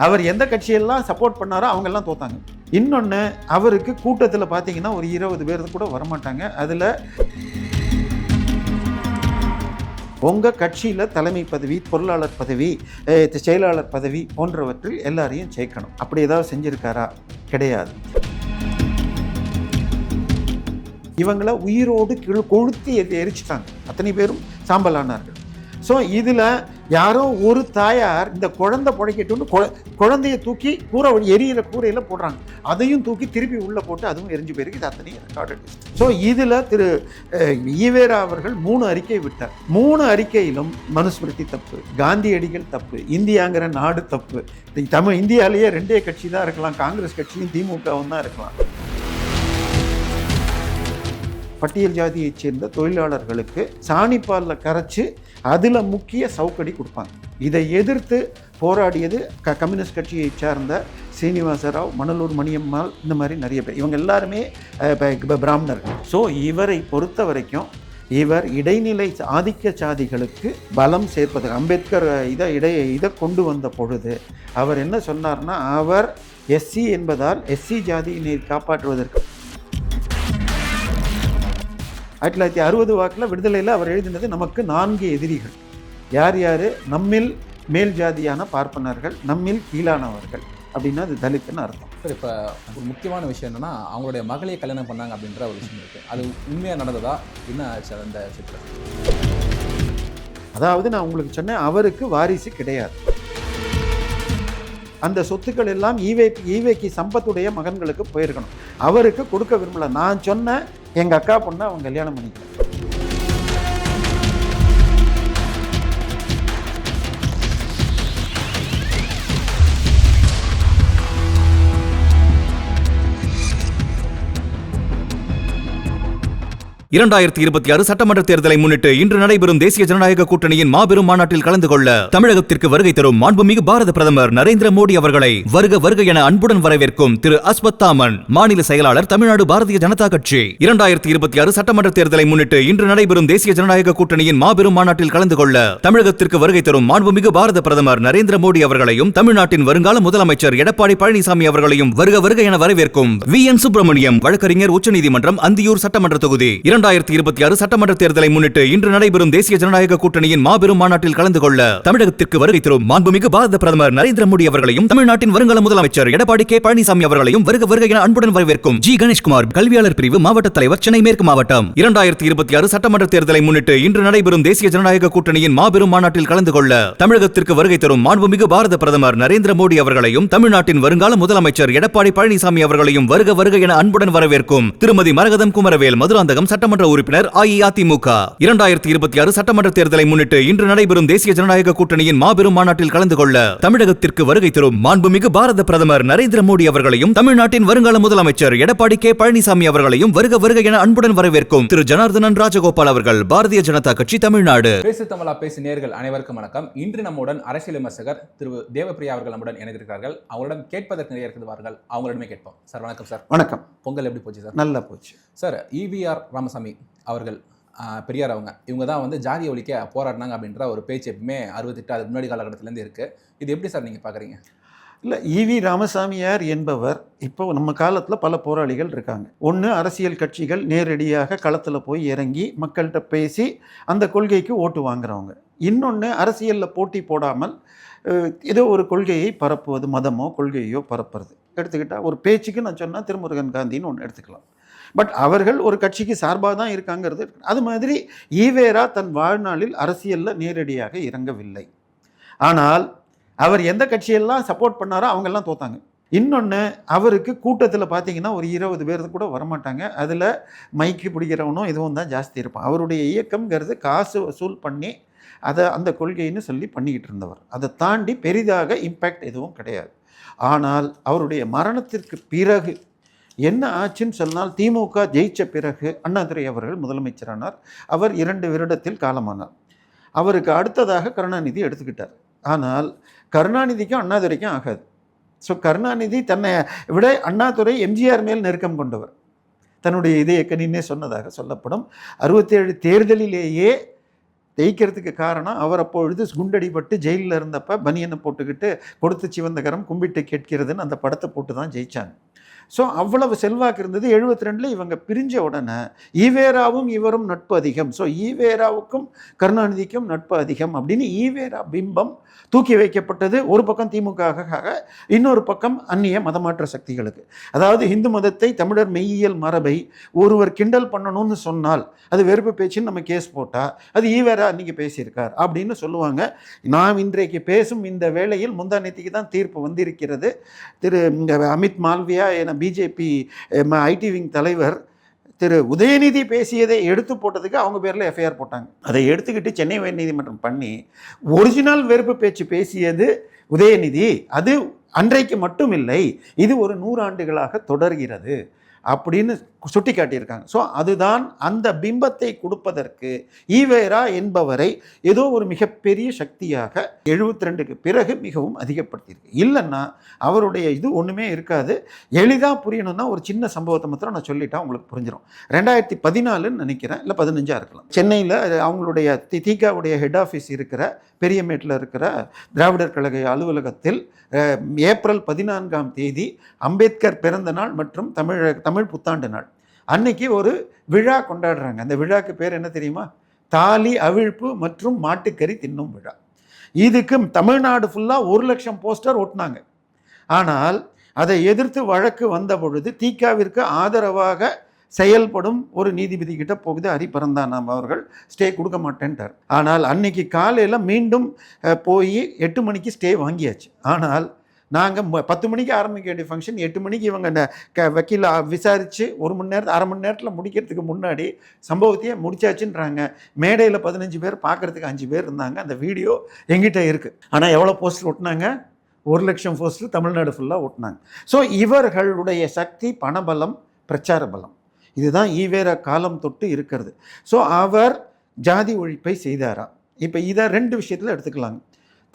அவர் எந்த கட்சியெல்லாம் சப்போர்ட் பண்ணாரோ அவங்கெல்லாம் தோத்தாங்க. இன்னொன்று, அவருக்கு கூட்டத்தில் பார்த்தீங்கன்னா ஒரு 20 பேர் கூட வரமாட்டாங்க. அதில் உங்கள் கட்சியில் தலைமை பதவி, பொருளாளர் பதவி, செயலாளர் பதவி போன்றவற்றில் எல்லாரையும் சேர்க்கணும். அப்படி ஏதாவது செஞ்சுருக்காரா? கிடையாது. இவங்களை உயிரோடு கொளுத்தி எரிச்சிட்டாங்க. அத்தனை பேரும் சாம்பலானார்கள். ஸோ இதில் யாரோ ஒரு தாயார் இந்த குழந்தை பிழைக்கட்டும்னு குழந்தைய தூக்கி எரியிற கூரையில் போடுறாங்க. அதையும் தூக்கி திருப்பி உள்ளே போட்டு அதுவும் எரிஞ்சு போயிருக்கு. இது அத்தனையும் ரெக்கார்டட். ஸோ இதில் திரு ஈவேரா அவர்கள் 3 அறிக்கை விட்டார். 3 அறிக்கையிலும் மனுஸ்மிருதி தப்பு, காந்தியடிகள் தப்பு, இந்தியாங்கிற நாடு தப்பு. இந்தியாவிலேயே 2 கட்சி தான் இருக்கலாம், காங்கிரஸ் கட்சியும் திமுகவும் தான் இருக்கலாம். பட்டியல் ஜாதியைச் சேர்ந்த தொழிலாளர்களுக்கு சாணிப்பாலில் கரைச்சி அதில் முக்கிய சவுக்கடி கொடுப்பாங்க. இதை எதிர்த்து போராடியது கம்யூனிஸ்ட் கட்சியை சார்ந்த சீனிவாச ராவ், மணலூர் மணியம்மாள், இந்த மாதிரி நிறைய பேர். இவங்க எல்லாருமே பிராமணர்கள். ஸோ இவரை பொறுத்த வரைக்கும் இவர் இடைநிலை ஆதிக்க சாதிகளுக்கு பலம் சேர்ப்பது. அம்பேத்கர் இதை கொண்டு வந்த பொழுது அவர் என்ன சொன்னார்னா, அவர் எஸ்சி என்பதால் எஸ்சி ஜாதியினை காப்பாற்றுவதற்கு 1960 வாக்கில் விடுதலையில் அவர் எழுதினது, நமக்கு 4 எதிரிகள். யார் யார்? நம்மில் மேல் ஜாதியான பார்ப்பனர்கள், நம்மில் கீழானவர்கள். அப்படின்னா அது தலித்துன்னு அர்த்தம். சார், இப்போ ஒரு முக்கியமான விஷயம் என்னென்னா, அவங்களுடைய மகளையை கல்யாணம் பண்ணாங்க அப்படின்ற ஒரு விஷயம் இருக்குது. அது உண்மையாக நடந்ததா? என்ன ஆச்சு அந்த விஷயத்தில்? அதாவது நான் உங்களுக்கு சொன்னேன், அவருக்கு வாரிசு கிடையாது. அந்த சொத்துக்கள் எல்லாம் ஈவேக்கு சம்பத்துடைய மகன்களுக்கு போயிருக்கணும். அவருக்கு கொடுக்க விரும்பல. நான் சொன்ன எங்கள் அக்கா பொண்ணை அவங்க கல்யாணம் பண்ணிக்கலாம். 2026 சட்டமன்ற தேர்தலை முன்னிட்டு இன்று நடைபெறும் தேசிய ஜனநாயக கூட்டணியின் மாபெரும் மாநாட்டில் கலந்து கொள்ள தமிழகத்திற்கு வருகை தரும் மாண்புமிகு பாரத பிரதமர் நரேந்திர மோடி அவர்களை வருக வருக என அன்புடன் வரவேற்கும் திரு அஸ்வத்தாமன், மாநில செயலாளர், தமிழ்நாடு பாரதிய ஜனதா கட்சி. 2026 சட்டமன்ற தேர்தலை முன்னிட்டு இன்று நடைபெறும் தேசிய ஜனநாயக கூட்டணியின் மாபெரும் மாநாட்டில் கலந்து கொள்ள தமிழகத்திற்கு வருகை தரும் மாண்புமிகு பாரத பிரதமர் நரேந்திர மோடி அவர்களையும் தமிழ்நாட்டின் வருங்கால முதலமைச்சர் எடப்பாடி பழனிசாமி அவர்களையும் வருக வருக என வரவேற்கும் வி.என். சுப்பிரமணியம், வழக்கறிஞர், உச்சநீதிமன்றம், அந்தியூர் சட்டமன்ற தொகுதி. 2026 சட்டமன்ற தேர்தலை முன்னிட்டு இன்று நடைபெறும் தேசிய ஜனநாயக கூட்டணியின் மாபெரும் மாநாட்டில் கலந்து கொள்ள தமிழகத்திற்கு வருகை தரும் மாண்புமிகு பாரத பிரதமர் நரேந்திர மோடி அவர்களையும் தமிழ்நாட்டின் வருங்கால முதலமைச்சர் எடப்பாடி கே. பழனிசாமி அவர்களையும் வருக வருக என அன்புடன் வரவேற்கும் ஜி. கணேஷ்குமார், கல்வியாளர் பிரிவு மாவட்ட தலைவர், சென்னை மேற்கு மாவட்டம். 2026 சட்டமன்ற தேர்தலை முன்னிட்டு இன்று நடைபெறும் தேசிய ஜனநாயக கூட்டணியின் மாபெரும் மாநாட்டில் கலந்து கொள்ள தமிழகத்திற்கு வருகை தரும் மாண்புமிகு பாரத பிரதமர் நரேந்திர மோடி அவர்களையும் தமிழ்நாட்டின் வருங்கால முதலமைச்சர் எடப்பாடி பழனிசாமி அவர்களையும் வருக வருக என அன்புடன் வரவேற்கும் திருமதி மரகதம் குமரவேல், மதுராந்தகம் சட்டமன்ற உறுப்பினர், அஇஅதிமுக. 2026 சட்டமன்ற தேர்தலை முன்னிட்டு இன்று நடைபெறும் தேசிய ஜனநாயக கூட்டணியின் மாபெரும் மாநாட்டில் கலந்து கொள்ள தமிழகத்திற்கு வருகை தரும் மாண்புமிகு பாரத பிரதமர் நரேந்திர மோடி அவர்களையும் தமிழ்நாட்டின் வருங்கால முதலமைச்சர் எடப்பாடி கே. பழனிசாமி அவர்களையும் வருக வருக என அன்புடன் வரவேற்கும் திரு ஜனார்தனன் ராஜகோபால் அவர்கள், பாரதிய ஜனதா கட்சி, தமிழ்நாடு. பேசு தமிழா பேசு நேயர்கள் அனைவருக்கும் வணக்கம். இன்று நம்முடன் அரசியல் விமர்சகர் திரு தேவப்பிரியா அவர்கள் நம்முடன் இணைந்திருக்கிறார்கள். அவங்களிடம் கேட்பதற்கு நிறைய இருக்கிறார்கள், அவங்களிடமே கேட்போம். சார் வணக்கம். சார் வணக்கம். பொங்கல் எப்படி போச்சு சார்? நல்லா போச்சு சார். ஈவிஆர் ராமசாமி அவர்கள், பெரியார் இவங்க தான் வந்து ஜாதி ஒழிக்க போராடினாங்க அப்படின்ற ஒரு பேச்சு எப்பவுமே 68 அதுக்கு முன்னாடி காலகட்டத்திலேருந்து இருக்குது. இது எப்படி சார் நீங்கள் பார்க்குறீங்க? இல்லை, ஈவி ராமசாமியார் என்பவர் இப்போ நம்ம காலத்தில் பல போராளிகள் இருக்காங்க. ஒன்று, அரசியல் கட்சிகள் நேரடியாக களத்தில் போய் இறங்கி மக்கள்கிட்ட பேசி அந்த கொள்கைக்கு ஓட்டு வாங்குறவங்க. இன்னொன்று, அரசியலில் போட்டி போடாமல் ஏதோ ஒரு கொள்கையை பரப்புவது, மதமோ கொள்கையோ பரப்புறது. எடுத்துக்கிட்டால் ஒரு பேச்சுக்கு நான் சொன்னால் திருமுருகன் காந்தின்னு ஒன்று எடுத்துக்கலாம். பட் அவர்கள் ஒரு கட்சிக்கு சார்பாக தான் இருக்காங்கிறது. அது மாதிரி ஈவேரா தன் வாழ்நாளில் அரசியலில் நேரடியாக இறங்கவில்லை. ஆனால் அவர் எந்த கட்சியெல்லாம் சப்போர்ட் பண்ணாரோ அவங்கெல்லாம் தோத்தாங்க. இன்னொன்று, அவருக்கு கூட்டத்தில் பார்த்தீங்கன்னா ஒரு 20 பேர் கூட வரமாட்டாங்க. அதில் மைக்கு பிடிக்கிறவனும் இதுவும் தான் ஜாஸ்தி இருப்பான். அவருடைய இயக்கம்ங்கிறது காசு வசூல் பண்ணி அதை அந்த கொள்கைன்னு சொல்லி பண்ணிக்கிட்டு இருந்தவர். அதை தாண்டி பெரிதாக இம்பேக்ட் எதுவும் கிடையாது. ஆனால் அவருடைய மரணத்திற்கு பிறகு என்ன ஆச்சுன்னு சொன்னால், திமுக ஜெயித்த பிறகு அண்ணாதுரை அவர்கள் முதலமைச்சரானார். அவர் 2 வருடத்தில் காலமானார். அவருக்கு அடுத்ததாக கருணாநிதி எடுத்துக்கிட்டார். ஆனால் கருணாநிதிக்கும் அண்ணாதுரைக்கும் ஆகாது. ஸோ கருணாநிதி தன்னை விட அண்ணாதுரை எம்ஜிஆர் மேல் நெருக்கம் கொண்டவர். தன்னுடைய இதய கனின்னே சொன்னதாக சொல்லப்படும். 67 தேர்தலிலேயே ஜெயிக்கிறதுக்கு காரணம் அவர் அப்பொழுது குண்டடிபட்டு ஜெயிலில் இருந்தப்ப பனியனை போட்டுக்கிட்டு கொடுத்து சிவந்தகரம் கும்பிட்டு கேட்கிறதுன்னு அந்த படத்தை போட்டு தான் ஜெயித்தாங்க. ஸோ அவ்வளவு செல்வாக்கு இருந்தது. 72 இவங்க பிரிஞ்ச உடனே ஈவேராவும் இவரும் நட்பு அதிகம், ஸோ ஈவேராவுக்கும் கருணாநிதிக்கும் நட்பு அதிகம் அப்படின்னு ஈவேரா பிம்பம் தூக்கி வைக்கப்பட்டது. ஒரு பக்கம் திமுகவுக்காக, இன்னொரு பக்கம் அந்நிய மதமாற்ற சக்திகளுக்கு. அதாவது இந்து மதத்தை, தமிழர் மெய்யியல் மரபை ஒருவர் கிண்டல் பண்ணணும்னு சொன்னால் அது வெறுப்பு பேச்சுன்னு நம்ம கேஸ் போட்டால் அது ஈவேரா அன்றைக்கி பேசியிருக்கார் அப்படின்னு சொல்லுவாங்க. நாம் இன்றைக்கு பேசும் இந்த வேளையில் முந்தானேத்திக்கு தான் தீர்ப்பு வந்திருக்கிறது. திரு அமித் மால்வியா என பிஜேபி ஐடி விங் தலைவர் திரு உதயநிதி பேசியதை எடுத்து போட்டதுக்கு அவங்க பேரில் எஃப்ஐஆர் போட்டாங்க. அதை எடுத்துக்கிட்டு சென்னை உயர்நீதிமன்றம் பண்ணி ஒரிஜினல் வெறுப்பு பேச்சு பேசியது உதயநிதி, அது அன்றைக்கு மட்டும் இல்லை, இது ஒரு 100 ஆண்டுகளாக தொடர்கிறது அப்படின்னு சுட்டி காட்டியிருக்காங்க. ஸோ அதுதான் அந்த பிம்பத்தை கொடுப்பதற்கு ஈவேரா என்பவரை ஏதோ ஒரு மிகப்பெரிய சக்தியாக 72க்கு பிறகு மிகவும் அதிகப்படுத்தியிருக்கு. இல்லைன்னா அவருடைய இது ஒன்றுமே இருக்காது. எளிதாக புரியணும்னா ஒரு சின்ன சம்பவத்தை மாத்திரம் நான் சொல்லிட்டா உங்களுக்கு புரிஞ்சிடும். 2014 நினைக்கிறேன், இல்லை 15 இருக்கலாம். சென்னையில் அவங்களுடைய திகாவுடைய ஹெட் ஆஃபீஸ் இருக்கிற பெரியமேட்டில் இருக்கிற திராவிடர் கழக அலுவலகத்தில் ஏப்ரல் 14ஆம் தேதி அம்பேத்கர் பிறந்த நாள் மற்றும் தமிழ் புத்தாண்டு நாள் அன்னைக்கு ஒரு விழா கொண்டாடுறாங்க. அந்த விழாக்கு பேர் என்ன தெரியுமா? தாலி அவிழ்ப்பு மற்றும் மாட்டுக்கறி தின்னும் விழா. இதுக்கு தமிழ்நாடு ஃபுல்லாக 1 லட்சம் போஸ்டர் ஒட்டினாங்க. ஆனால் அதை எதிர்த்து வழக்கு வந்த பொழுது திகாவிற்கு ஆதரவாக செயல்படும் ஒரு நீதிபதி கிட்ட போகுது. ஹரிபரந்தானம் அவர்கள் ஸ்டே கொடுக்க மாட்டேன்ட்டார். ஆனால் அன்னைக்கு காலையில் மீண்டும் போய் 8 மணிக்கு ஸ்டே வாங்கியாச்சு. ஆனால் நாங்கள் 10 மணிக்கு ஆரம்பிக்க வேண்டிய ஃபங்க்ஷன் 8 மணிக்கு இவங்க வக்கீல் விசாரித்து 1 மணி நேரத்தில் 1/2 மணி நேரத்தில் முடிக்கிறதுக்கு முன்னாடி சம்பவத்தையே முடிச்சாச்சுன்றாங்க. மேடையில் 15 பேர், பார்க்குறதுக்கு 5 பேர் இருந்தாங்க. அந்த வீடியோ எங்கிட்ட இருக்குது. ஆனால் எவ்வளோ போஸ்டர் ஒட்டினாங்க? 1 லட்சம் போஸ்டர் தமிழ்நாடு ஃபுல்லாக ஒட்டினாங்க. ஸோ இவர்களுடைய சக்தி, பணபலம், பிரச்சார பலம், இதுதான் ஈவேரா காலம் தொட்டு இருக்கிறது. ஸோ அவர் ஜாதி ஒழிப்பை செய்தாரா? இப்போ இதை 2 விஷயத்தில் எடுத்துக்கலாங்க.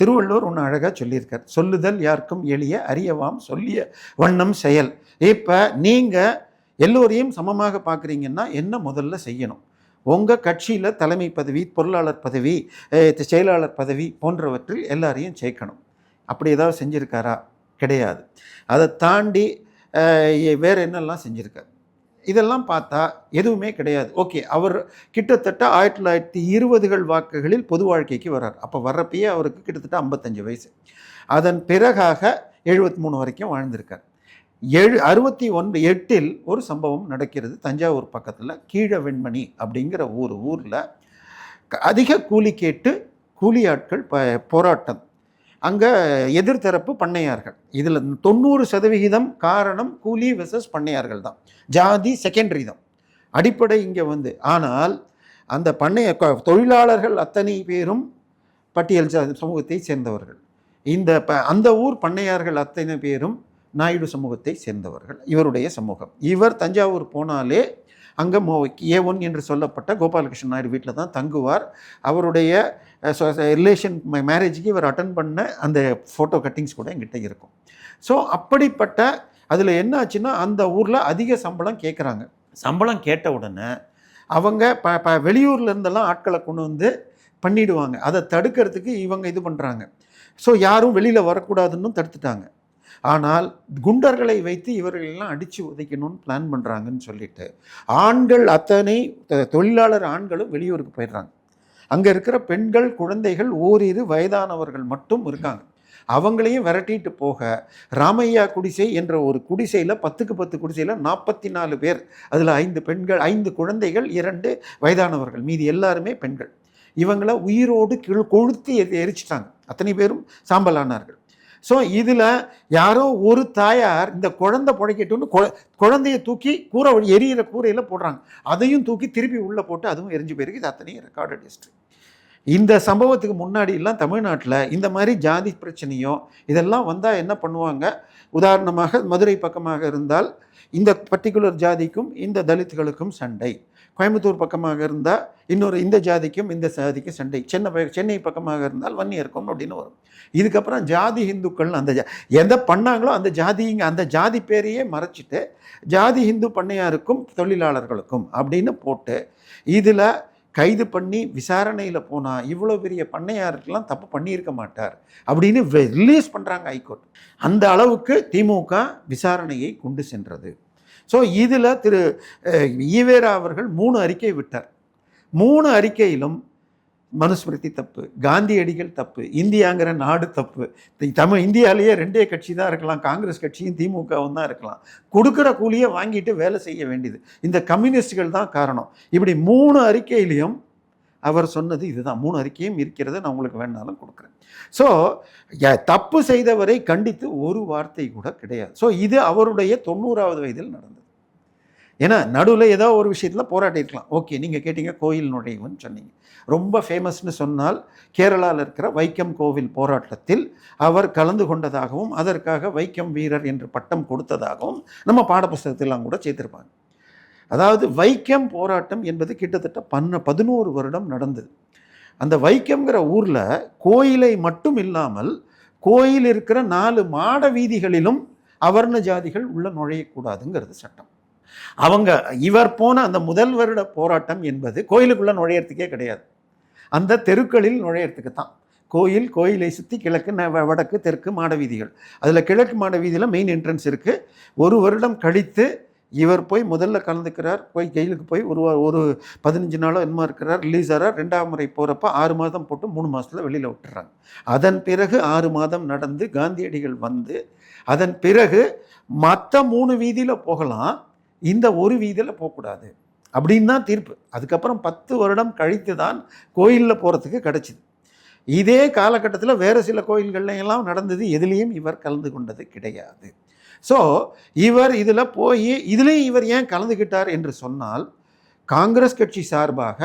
திருவள்ளுவர் ஒன்று அழகாக சொல்லியிருக்கார், சொல்லுதல் யாருக்கும் எளிய, அறியவாம் சொல்லிய வண்ணம் செயல். இப்போ நீங்கள் எல்லோரையும் சமமாக பார்க்குறீங்கன்னா என்ன முதல்ல செய்யணும்? உங்கள் கட்சியில் தலைமை பதவி, பொருளாளர் பதவி, செயலாளர் பதவி போன்றவற்றில் எல்லாரையும் சேர்க்கணும். அப்படி ஏதாவது செஞ்சுருக்காரா? கிடையாது. அதை தாண்டி வேறு என்னெல்லாம் செஞ்சுருக்கார்? இதெல்லாம் பார்த்தா எதுவுமே கிடையாது. ஓகே, அவர் கிட்டத்தட்ட 1920கள் வாக்குகளில் பொது வாழ்க்கைக்கு வர்றார். அப்போ வர்றப்பயே அவருக்கு கிட்டத்தட்ட 55 வயசு. அதன் பிறகாக 73 வரைக்கும் வாழ்ந்திருக்கார். 68 ஒரு சம்பவம் நடக்கிறது. தஞ்சாவூர் பக்கத்தில் கீழவெண்மணி அப்படிங்கிற ஊரில் அதிக கூலி கேட்டு கூலி ஆட்கள் போராட்டம். அங்கே எதிர்த்தரப்பு பண்ணையார்கள். இதில் 90% காரணம் கூலி வெர்சஸ் பண்ணையார்கள் தான். ஜாதி செகண்டரி தான், அடிப்படை இங்கே வந்து. ஆனால் அந்த தொழிலாளர்கள் அத்தனை பேரும் பட்டியல் சமூகத்தை சேர்ந்தவர்கள். அந்த ஊர் பண்ணையார்கள் அத்தனை பேரும் நாயுடு சமூகத்தை சேர்ந்தவர்கள். இவருடைய சமூகம். இவர் தஞ்சாவூர் போனாலே அங்கே A1 என்று சொல்லப்பட்ட கோபாலகிருஷ்ணன் நாயுடு வீட்டில் தான் தங்குவார். அவருடைய ரிலேஷன் மேரேஜுக்கு இவர் அட்டன் பண்ண அந்த ஃபோட்டோ கட்டிங்ஸ் கூட எங்கிட்ட இருக்கும். ஸோ அப்படிப்பட்ட அதில் என்ன ஆச்சுன்னா, அந்த ஊரில் அதிக சம்பளம் கேட்குறாங்க. சம்பளம் கேட்ட உடனே அவங்க வெளியூரில் இருந்தெல்லாம் ஆட்களை கொண்டு வந்து பண்ணிவிடுவாங்க. அதை தடுக்கிறதுக்கு இவங்க இது பண்ணுறாங்க. ஸோ யாரும் வெளியில் வரக்கூடாதுன்னு தடுத்துட்டாங்க. ஆனால் குண்டர்களை வைத்து இவர்களெல்லாம் அடித்து உதைக்கணும்னு பிளான் பண்ணுறாங்கன்னு சொல்லிட்டு ஆண்கள் அத்தனை தொழிலாளர் ஆண்களும் வெளியூருக்கு போயிடுறாங்க. அங்கே இருக்கிற பெண்கள், குழந்தைகள், ஓரிரு வயதானவர்கள் மட்டும் இருக்காங்க. அவங்களையும் விரட்டிட்டு போக ராமையா குடிசை என்ற ஒரு குடிசையில் 10க்கு 10 குடிசையில் 44 பேர், அதில் 5 பெண்கள், 5 குழந்தைகள், 2 வயதானவர்கள், மீதி எல்லாருமே பெண்கள். இவங்கள உயிரோடு கொழுத்து எரிச்சிட்டாங்க. அத்தனை பேரும் சாம்பலானார்கள். ஸோ இதில் யாரோ ஒரு தாயார் இந்த குழந்தை புழைக்கட்டும்னு குழந்தைய தூக்கி எரியிற கூரையில் போடுறாங்க. அதையும் தூக்கி திருப்பி உள்ளே போட்டு அதுவும் எரிஞ்சு போயிருக்கு. இது அத்தனையும் ரெக்கார்டட் ஹிஸ்ட்ரி. இந்த சம்பவத்துக்கு முன்னாடிலாம் தமிழ்நாட்டில் இந்த மாதிரி ஜாதி பிரச்சனையோ இதெல்லாம் வந்தால் என்ன பண்ணுவாங்க? உதாரணமாக மதுரை பக்கமாக இருந்தால் இந்த பர்டிகுலர் ஜாதிக்கும் இந்த தலித்துகளுக்கும் சண்டை, கோயம்புத்தூர் பக்கமாக இருந்தால் இன்னொரு இந்த ஜாதிக்கும் இந்த ஜாதிக்கும் சண்டை, சென்னை பக்கமாக இருந்தால் வன்னியருக்கும் அப்படின்னு வரும். இதுக்கப்புறம் ஜாதி ஹிந்துக்கள் அந்த எதை பண்ணாங்களோ அந்த ஜாதி பேரையே மறைச்சிட்டு ஜாதி ஹிந்து பண்ணையாருக்கும் தொழிலாளர்களுக்கும் அப்படின்னு போட்டு இதில் கைது பண்ணி விசாரணையில் போனால் இவ்வளோ பெரிய பண்ணையாருக்கெல்லாம் தப்பு பண்ணியிருக்க மாட்டார் அப்படின்னு ரிலீஸ் பண்ணுறாங்க ஹைகோர்ட். அந்த அளவுக்கு திமுக விசாரணையை கொண்டு சென்றது. ஸோ இதில் திரு ஈவேரா அவர்கள் 3 அறிக்கை விட்டார். 3 அறிக்கையிலும் மனுஸ்மிருதி தப்பு, காந்தியடிகள் தப்பு, இந்தியாங்கிற நாடு தப்பு, இந்தியாவிலேயே 2 கட்சி தான் இருக்கலாம், காங்கிரஸ் கட்சியும் திமுகவும் தான் இருக்கலாம், கொடுக்குற கூலியை வாங்கிட்டு வேலை செய்ய வேண்டியது இந்த கம்யூனிஸ்டுகள் தான் காரணம். இப்படி 3 அறிக்கையிலையும் அவர் சொன்னது இதுதான். 3 அறிக்கையும் இருக்கிறது, நான் உங்களுக்கு வேணாலும் கொடுக்குறேன். ஸோ தப்பு செய்தவரை கண்டித்து ஒரு வார்த்தை கூட கிடையாது. ஸோ இது அவருடைய 90வது வயதில் நடந்தது. ஏன்னா நடுவில் ஏதோ ஒரு விஷயத்தில் போராட்டிருக்கலாம். ஓகே, நீங்கள் கேட்டீங்க கோயில் நுழைவுன்னு சொன்னீங்க. ரொம்ப ஃபேமஸ்னு சொன்னால் கேரளாவில் இருக்கிற வைக்கம் கோவில் போராட்டத்தில் அவர் கலந்து கொண்டதாகவும் அதற்காக வைக்கம் வீரர் என்று பட்டம் கொடுத்ததாகவும் நம்ம பாடப்புஸ்தகத்திலாம் கூட சேர்த்திருப்பாங்க. அதாவது வைக்கம் போராட்டம் என்பது கிட்டத்தட்ட 11 வருடம் நடந்தது. அந்த வைக்கம்ங்கிற ஊரில் கோயிலை மட்டும் இல்லாமல் கோயில் இருக்கிற 4 மாட வீதிகளிலும் அவர்ண ஜாதிகள் உள்ள நுழையக்கூடாதுங்கிறது சட்டம். இவர் போன அந்த முதல் வருட போராட்டம் என்பது கோயிலுக்குள்ளே நுழையிறதுக்கே கிடையாது, அந்த தெருக்களில் நுழையிறதுக்கு தான். கோயிலை சுற்றி கிழக்கு வடக்கு தெற்கு மாட வீதிகள், அதில் கிழக்கு மாட வீதியில் மெயின் என்ட்ரன்ஸ் இருக்குது. 1 வருடம் கழித்து இவர் போய் முதல்ல கலந்துக்கிறார், போய் ஜெயிலுக்கு போய் ஒரு 15 நாளோ என்னமா இருக்கிறார், ரிலீஸ் ஆகிறார். 2ஆம் முறை போகிறப்ப 6 மாதம் போட்டு 3 மாதத்தில் வெளியில் விட்டுறாங்க. அதன் பிறகு 6 மாதம் நடந்து காந்தியடிகள் வந்து அதன் பிறகு மற்ற 3 வீதியில் போகலாம், இந்த ஒரு வீதியில் போகக்கூடாது அப்படின்னு தான் தீர்ப்பு. அதுக்கப்புறம் 10 வருடம் கழித்து தான் கோயிலில் போகிறதுக்கு கிடச்சிது. இதே காலகட்டத்தில் வேறு சில கோயில்கள்லாம் நடந்தது, எதுலேயும் இவர் கலந்து கொண்டது கிடையாது. ஸோ இவர் இதில் போய் இதுலேயும் இவர் ஏன் கலந்துக்கிட்டார் என்று சொன்னால், காங்கிரஸ் கட்சி சார்பாக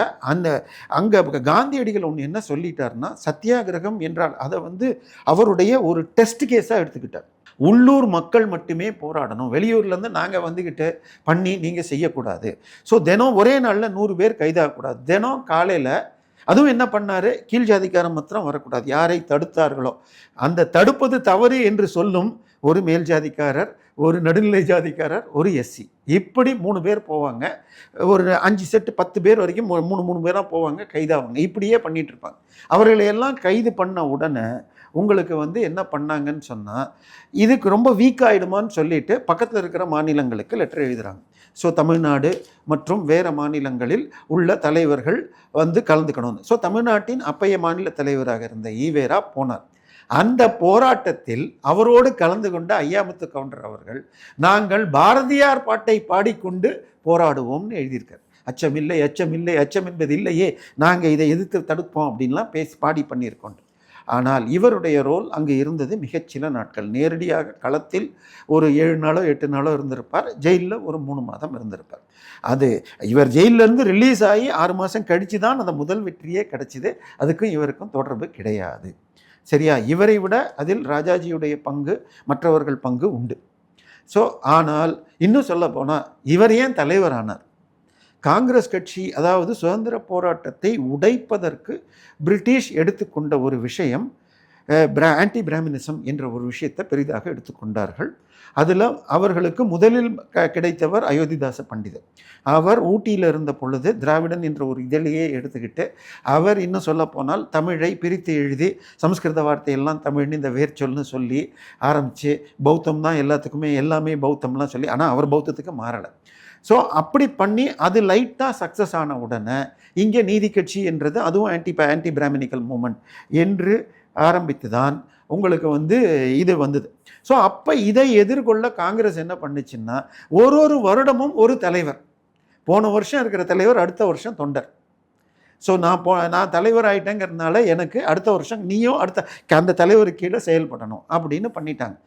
அங்கே காந்தியடிகள் ஒன்று என்ன சொல்லிட்டார்னா, சத்தியாகிரகம் என்றால் அதை அவருடைய ஒரு டெஸ்ட் கேஸாக எடுத்துக்கிட்டார். உள்ளூர் மக்கள் மட்டுமே போராடணும், வெளியூர்லேருந்து நாங்கள் வந்துக்கிட்டு பண்ணி நீங்கள் செய்யக்கூடாது. ஸோ தினம் ஒரே நாளில் 100 பேர் கைதாகக்கூடாது. தினம் காலையில் அதுவும் என்ன பண்ணார், கீழ் ஜாதிக்காரன் மாத்திரம் வரக்கூடாது, யாரை தடுத்தார்களோ அந்த தடுப்பது தவறு என்று சொல்லும் ஒரு மேல் ஜாதிக்காரர், ஒரு நடுநிலை ஜாதிக்காரர், ஒரு எஸ்சி, இப்படி 3 பேர் போவாங்க. ஒரு 5 செட்டு 10 பேர் வரைக்கும் 3 பேராக போவாங்க, கைதாவாங்க. இப்படியே பண்ணிகிட்டு இருப்பாங்க. அவர்களையெல்லாம் கைது பண்ண உடனே உங்களுக்கு என்ன பண்ணாங்கன்னு சொன்னால், இதுக்கு ரொம்ப வீக் ஆகிடுமான்னு சொல்லிட்டு பக்கத்தில் இருக்கிற மாநிலங்களுக்கு லெட்டர் எழுதுகிறாங்க. ஸோ தமிழ்நாடு மற்றும் வேறு மாநிலங்களில் உள்ள தலைவர்கள் கலந்துக்கணும். ஸோ தமிழ்நாட்டின் அப்பைய மாநில தலைவராக இருந்த ஈவேரா போனார். அந்த போராட்டத்தில் அவரோடு கலந்து கொண்ட ஐயாமுத்து கவுண்டர் அவர்கள், நாங்கள் பாரதியார் பாட்டை பாடிக்கொண்டு போராடுவோம்னு எழுதியிருக்கார். அச்சமில்லை அச்சமில்லை அச்சம் என்பது இல்லையே, நாங்கள் இதை எதிர்த்து தடுப்போம் அப்படின்லாம் பாடி பண்ணியிருக்கோம். ஆனால் இவருடைய ரோல் அங்கே இருந்தது மிகச்சில நாட்கள். நேரடியாக களத்தில் ஒரு 7 நாளோ 8 நாளோ இருந்திருப்பார், ஜெயிலில் ஒரு 3 மாதம் இருந்திருப்பார். இவர் ஜெயிலிருந்து ரிலீஸ் ஆகி 6 மாதம் கழித்து தான் அந்த முதல் வெற்றியே கிடச்சிது. அதுக்கும் இவருக்கும் தொடர்பு கிடையாது. சரியா? இவரை விட அதில் ராஜாஜியுடைய பங்கு, மற்றவர்கள் பங்கு உண்டு. ஸோ ஆனால் இன்னும் சொல்ல போனால் இவர் ஏன் தலைவரானார்? காங்கிரஸ் கட்சி, அதாவது சுதந்திர போராட்டத்தை உடைப்பதற்கு பிரிட்டிஷ் எடுத்துக்கொண்ட ஒரு விஷயம், ஆன்டி பிராமினிசம் என்ற ஒரு விஷயத்தை பெரிதாக எடுத்துக்கொண்டார்கள். அதில் அவர்களுக்கு முதலில் கிடைத்தவர் அயோத்திதாச பண்டிதர். அவர் ஊட்டியில் இருந்த பொழுது திராவிடன் என்ற ஒரு இதழையே எடுத்துக்கிட்டு, அவர் இன்னும் சொல்ல போனால் தமிழை பிரித்து எழுதி சமஸ்கிருத வார்த்தையெல்லாம் தமிழ்னு இந்த வேர்ச்சொல்னு சொல்லி ஆரம்பித்து பௌத்தம் தான் எல்லாத்துக்குமே, எல்லாமே பௌத்தம்லாம் சொல்லி, ஆனால் அவர் பௌத்தத்துக்கு மாறலை. ஸோ அப்படி பண்ணி அது லைட்டாக சக்ஸஸ் ஆன உடனே இங்கே நீதி கட்சி என்றது, அதுவும் ஆன்டி பிராமினிக்கல் மூமெண்ட் என்று ஆரம்பித்து தான் உங்களுக்கு இது வந்தது. ஸோ அப்போ இதை எதிர்கொள்ள காங்கிரஸ் என்ன பண்ணுச்சுன்னா, ஒரு வருடமும் ஒரு தலைவர், போன வருஷம் இருக்கிற தலைவர் அடுத்த வருஷம் தொண்டர். ஸோ நான் தலைவர் ஆகிட்டேங்கிறதுனால எனக்கு அடுத்த வருஷம் நீயும் அந்த தலைவருக்கு கீழே செயல்படணும் அப்படின்னு பண்ணிட்டாங்க.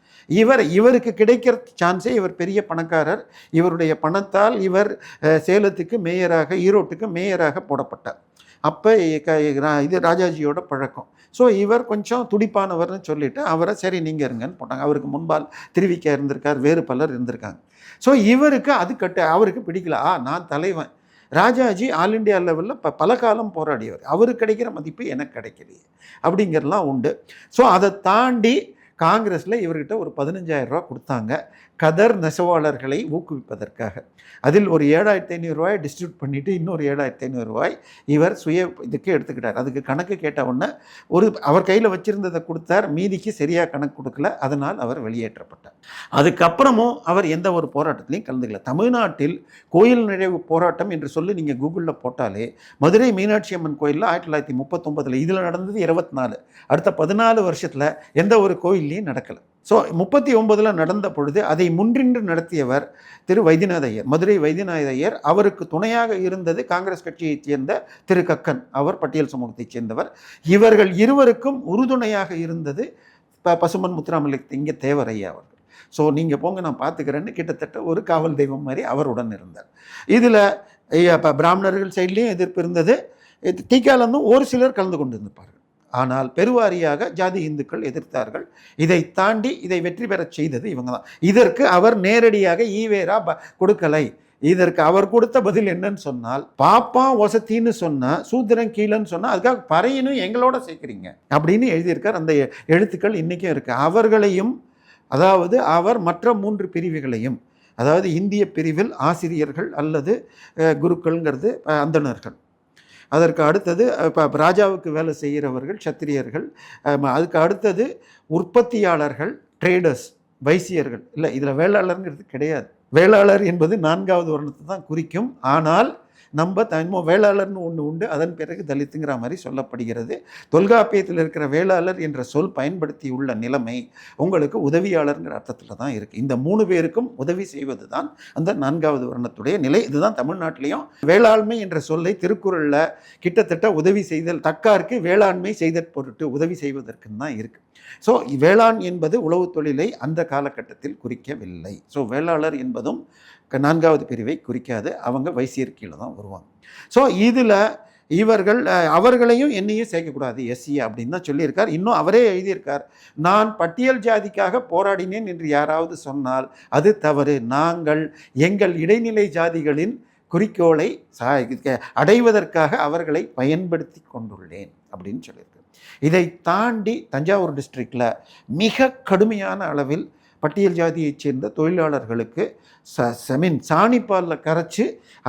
இவருக்கு கிடைக்கிற சான்ஸே, இவர் பெரிய பணக்காரர், இவருடைய பணத்தால் இவர் சேலத்துக்கு மேயராக, ஈரோட்டுக்கு மேயராக போடப்பட்டார். அப்போ இது ராஜாஜியோட பழக்கம். ஸோ இவர் கொஞ்சம் துடிப்பானவர்னு சொல்லிவிட்டு அவரை சரி நீங்கள் இருங்கன்னு போட்டாங்க. அவருக்கு முன்பால் திருவிக்க இருந்திருக்கார், வேறு பலர் இருந்திருக்காங்க. ஸோ இவருக்கு அவருக்கு பிடிக்கல. நான் தலைவன். ராஜாஜி ஆல் இண்டியா லெவலில் பல காலம் போராடியவர், அவருக்கு கிடைக்கிற மதிப்பு எனக்கு கிடைக்கலையே அப்படிங்கிறதுலாம் உண்டு. ஸோ அதை தாண்டி காங்கிரஸில் இவர்கிட்ட ஒரு 15,000 ரூபா கொடுத்தாங்க. கதர் நெசவாளர்களை ஊக்குவிப்பதற்காக. அதில் ஒரு 7,500 ரூபாய் டிஸ்ட்ரிபியூட் பண்ணிவிட்டு இன்னொரு 7,500 ரூபாய் இவர் இதுக்கு எடுத்துக்கிட்டார். அதுக்கு கணக்கு கேட்ட உடனே அவர் கையில் வச்சுருந்ததை கொடுத்தார், மீதிக்கு சரியாக கணக்கு கொடுக்கல, அதனால் அவர் வெளியேற்றப்பட்டார். அதுக்கப்புறமும் அவர் எந்த ஒரு போராட்டத்திலையும் கலந்துக்கல. தமிழ்நாட்டில் கோயில் நிறைவு போராட்டம் என்று சொல்லி நீங்கள் கூகுளில் போட்டாலே மதுரை மீனாட்சி அம்மன் கோயிலில் 1939 இதில் நடந்தது 24, அடுத்த 14 வருஷத்தில் எந்த ஒரு கோயில்லையும் நடக்கலை. ஸோ 39 நடந்த பொழுது அதை முன்னின்று நடத்தியவர் திரு வைத்தியநாத ஐயர், மதுரை வைத்தியநாத ஐயர். அவருக்கு துணையாக இருந்தது காங்கிரஸ் கட்சியைச் சேர்ந்த திரு கக்கன், அவர் பட்டியல் சமூகத்தைச் சேர்ந்தவர். இவர்கள் இருவருக்கும் உறுதுணையாக இருந்தது பசும்பொன் முத்துராமலிங்க தேவர் ஐயா அவர்கள். ஸோ நீங்கள் போங்க நான் பார்த்துக்கிறேன்னு கிட்டத்தட்ட ஒரு காவல் தெய்வம் மாதிரி அவருடன் இருந்தார். இதில் பிராமணர்கள் சைட்லேயும் எதிர்ப்பு இருந்தது, தீக்காலேருந்தும் ஒரு சிலர் கலந்து கொண்டு இருந்திருப்பார்கள். ஆனால் பெருவாரியாக ஜாதி இந்துக்கள் எதிர்த்தார்கள். இதை தாண்டி இதை வெற்றி பெறச் செய்தது இவங்க தான். இதற்கு அவர் நேரடியாக ஈவேரா கொடுக்கலை. இதற்கு அவர் கொடுத்த பதில் என்னன்னு சொன்னால், பாப்பா வசத்தின்னு சொன்னால் சூத்திரன் கீழன்னு சொன்னால் அதுக்காக பறையனும் எங்களோட சேர்க்குறீங்க அப்படின்னு எழுதியிருக்கார். அந்த எழுத்துக்கள் இன்றைக்கும் இருக்குது. அவர்களையும், அதாவது அவர் மற்ற 3 பிரிவுகளையும், அதாவது இந்திய பிரிவில் ஆசிரியர்கள் அல்லது குருக்கள்ங்கிறது அந்தணர்கள், அதற்கு அடுத்தது இப்போ ராஜாவுக்கு வேலை செய்கிறவர்கள் சத்திரியர்கள், அதுக்கு அடுத்தது உற்பத்தியாளர்கள், ட்ரேடர்ஸ், வைசியர்கள். இல்லை, இதில் வேளாளருங்கிறது கிடையாது. வேளாளர் என்பது 4வது வருணத்தை தான் குறிக்கும். ஆனால் நம்ம வேளாளர்னு ஒன்று உண்டு, அதன் பிறகு தலித்துங்கிற மாதிரி சொல்லப்படுகிறது. தொல்காப்பியத்தில் இருக்கிற வேளாளர் என்ற சொல் பயன்படுத்தி உள்ள நிலைமை உங்களுக்கு உதவியாளர்ங்கிற அர்த்தத்தில் தான் இருக்குது. இந்த 3 பேருக்கும் உதவி செய்வது தான் அந்த 4வது வருணத்துடைய நிலை. இதுதான் தமிழ்நாட்டிலையும் வேளாண்மை என்ற சொல்லை திருக்குறளில் கிட்டத்தட்ட உதவி செய்தல், தக்காருக்கு வேளாண்மை செய்தற் பொருட்டு உதவி செய்வதற்குன்னு தான் இருக்குது. ஸோ வேளாண் என்பது உழவு தொழிலை அந்த காலகட்டத்தில் குறிக்கவில்லை. ஸோ வேளாளர் என்பதும் 4வது பிரிவை குறிக்காது, அவங்க வைசியர் கீழே தான் வருவாங்க. ஸோ இதில் இவர்கள் அவர்களையும் என்னையும் சேர்க்கக்கூடாது எஸ்சி அப்படின்னு தான் சொல்லியிருக்கார். இன்னும் அவரே எழுதியிருக்கார், நான் பட்டியல் ஜாதிக்காக போராடினேன் என்று யாராவது சொன்னால் அது தவறு. நாங்கள் எங்கள் இடைநிலை ஜாதிகளின் குறிக்கோளை அடைவதற்காக அவர்களை பயன்படுத்தி கொண்டுள்ளேன் அப்படின்னு சொல்லியிருக்கார். இதை தாண்டி தஞ்சாவூர் டிஸ்ட்ரிக்டில் மிக கடுமையான அளவில் பட்டியல் ஜாதியைச் சேர்ந்த தொழிலாளர்களுக்கு சாணிப்பாலில் கரைச்சி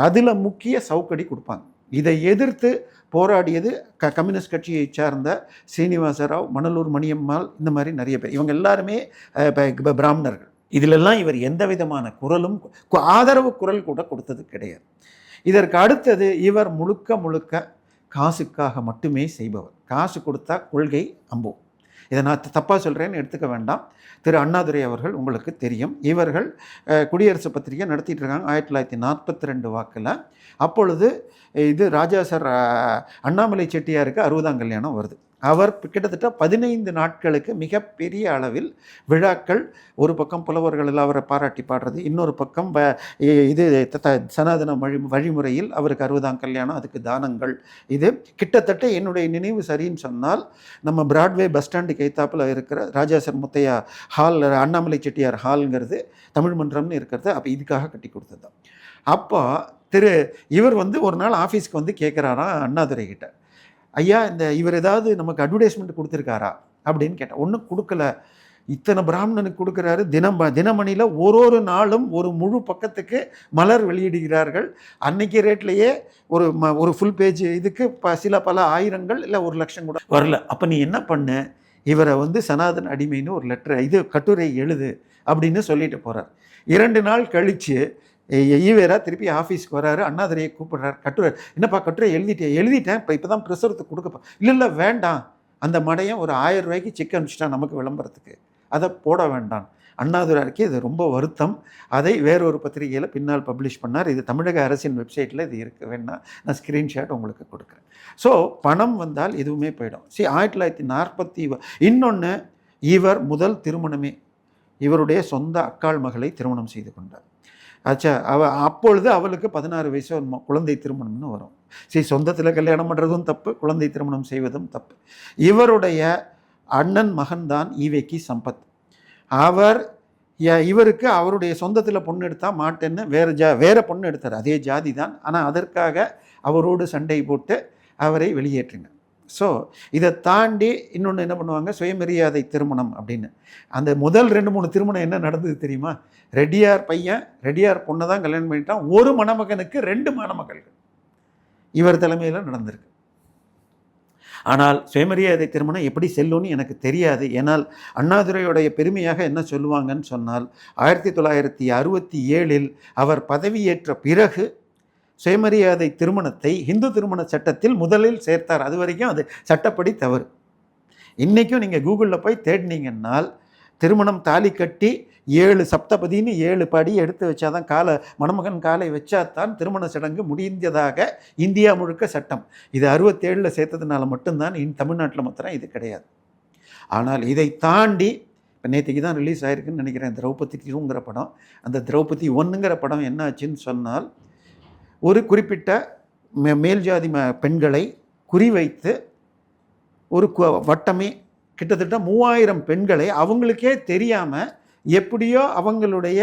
அதில் முக்கிய சவுக்கடி கொடுப்பாங்க. இதை எதிர்த்து போராடியது கம்யூனிஸ்ட் கட்சியை சார்ந்த சீனிவாசராவ், மணலூர் மணியம்மாள், இந்த மாதிரி நிறைய பேர். இவங்க எல்லாருமே பிராமணர்கள். இதிலெல்லாம் இவர் எந்த விதமான குரலும் ஆதரவு குரல் கூட கொடுத்தது கிடையாது. இதற்கு அடுத்தது இவர் முழுக்க காசுக்காக மட்டுமே செய்பவர். காசு கொடுத்தா கொள்கை அம்போ. இதை நான் தப்பாக சொல்கிறேன்னு எடுத்துக்க வேண்டாம். திரு அண்ணாதுரை அவர்கள் உங்களுக்கு தெரியும், இவர்கள் குடியரசு பத்திரிகை நடத்திட்டு இருக்காங்க 1942 வாக்கில். அப்பொழுது இது ராஜா சார் அண்ணாமலை செட்டியாருக்கு 60ஆம் கல்யாணம் வருது. அவர் கிட்டத்தட்ட 15 நாட்களுக்கு மிகப்பெரிய அளவில் விழாக்கள், ஒரு பக்கம் புலவர்கள் எல்லாம் அவரை பாராட்டி பாடுறது, இன்னொரு பக்கம் இது சனாதன வழிமுறையில் அவருக்கு 60ஆம் கல்யாணம், அதுக்கு தானங்கள். இது கிட்டத்தட்ட என்னுடைய நினைவு சரின்னு சொன்னால் நம்ம பிராட்வே பஸ் ஸ்டாண்டுக்கு எய்த்தாப்பில் இருக்கிற ராஜா சார் முத்தையா ஹால், அண்ணாமலை செட்டியார் ஹால்ங்கிறது தமிழ் மன்றம்னு இருக்கிறது. அப்போ இதுக்காக கட்டி கொடுத்தது தான். அப்போ இவர் ஒரு நாள் ஆஃபீஸ்க்கு வந்து கேட்குறாராம் அண்ணாதுரை கிட்ட, ஐயா இவர் ஏதாவது நமக்கு அட்வர்டைஸ்மெண்ட் கொடுத்துருக்காரா அப்படின்னு கேட்டேன். ஒன்றும் கொடுக்கல. இத்தனை பிராமணனுக்கு கொடுக்குறாரு. தினமணியில் ஒரு நாளும் ஒரு முழு பக்கத்துக்கு மலர் வெளியிடுகிறார்கள். அன்னைக்கு ரேட்லேயே ஒரு ஃபுல் பேஜ் இதுக்கு பல ஆயிரங்கள் இல்லை 1 லட்சம் கூட வரல. அப்போ நீ என்ன பண்ண, இவரை சனாதன அடிமைன்னு ஒரு கட்டுரை எழுது அப்படின்னு சொல்லிட்டு போகிறார். 2 நாள் கழித்து ஈவேரா திருப்பி ஆஃபீஸ்க்கு வராரு. அண்ணாதுரையை கூப்பிடுறாரு. என்னப்பா கட்டுரை எழுதிட்டேன், இப்போ தான் ப்ரெஷருக்கு கொடுக்கப்பா. இல்லை வேண்டாம், அந்த மடையன் ஒரு 1000 ரூபாய்க்கு செக் அனுப்பிச்சிட்டான் நமக்கு விளம்பரத்துக்கு, அதை போட வேண்டாம். அண்ணாதுரைக்கு இது ரொம்ப வருத்தம். அதை வேறொரு பத்திரிகையில் பின்னால் பப்ளிஷ் பண்ணார். இது தமிழக அரசின் வெப்சைட்டில் இது இருக்குது, வேணா நான் ஸ்க்ரீன்ஷாட் உங்களுக்கு கொடுக்குறேன். ஸோ பணம் வந்தால் எதுவுமே போயிடும். 1940 இன்னொன்று, இவர் முதல் திருமணமே இவருடைய சொந்த அக்காள் மகளை திருமணம் செய்து கொண்டார். ஆச்சா, அப்பொழுது அவளுக்கு 16 வயசு குழந்தை திருமணம்னு வரும். சொந்தத்தில் கல்யாணம் பண்ணுறதும் தப்பு, குழந்தை திருமணம் செய்வதும் தப்பு. இவருடைய அண்ணன் மகன்தான் ஈவேக்கி சம்பத். இவருக்கு அவருடைய சொந்தத்தில் பொண்ணு எடுத்தால் மாட்டேன்னு வேற பொண்ணு எடுத்தார். அதே ஜாதி தான். ஆனால் அதற்காக அவரோடு சண்டை போட்டு அவரை வெளியேற்றினார். ஸோ இதை தாண்டி இன்னொன்று என்ன பண்ணுவாங்க, சுயமரியாதை திருமணம் அப்படின்னு. அந்த முதல் 2-3 திருமணம் என்ன நடந்தது தெரியுமா? ரெட்டியார் பையன் ரெட்டியார் பொண்ணை தான் கல்யாணம் பண்ணிட்டான். ஒரு மணமகனுக்கு 2 மணமகள்கள் இவர் தலைமையில் நடந்திருக்கு. ஆனால் சுயமரியாதை திருமணம் எப்படி செல்லும்னு எனக்கு தெரியாது. ஏனால் அண்ணாதுரையுடைய பெருமையாக என்ன சொல்லுவாங்கன்னு சொன்னால், 1967 அவர் பதவியேற்ற பிறகு சுயமரியாதை திருமணத்தை இந்து திருமண சட்டத்தில் முதலில் சேர்த்தார். அது வரைக்கும் அது சட்டப்படி தவறு. இன்றைக்கும் நீங்கள் கூகுளில் போய் தேடினீங்கன்னால், திருமணம் தாலி கட்டி 7 சப்தபதின்னு 7 படி எடுத்து வச்சாதான் மணமகன் காலை வச்சாதான் திருமண சடங்கு முடிந்ததாக இந்தியா முழுக்க சட்டம். இது 67 சேர்த்ததுனால மட்டும்தான் தமிழ்நாட்டில் மாத்திரம் இது கிடையாது. ஆனால் இதை தாண்டி இப்போ நேற்றுக்கு தான் ரிலீஸ் ஆகிருக்குன்னு நினைக்கிறேன் திரௌபதி 2ங்கிற படம். அந்த திரௌபதி 1ங்கிற படம் என்ன ஆச்சுன்னு சொன்னால், ஒரு குறிப்பிட்ட மேல் ஜாதி பெண்களை குறிவைத்து ஒரு வட்டமே கிட்டத்தட்ட 3000 பெண்களை அவங்களுக்கே தெரியாமல் எப்படியோ அவங்களுடைய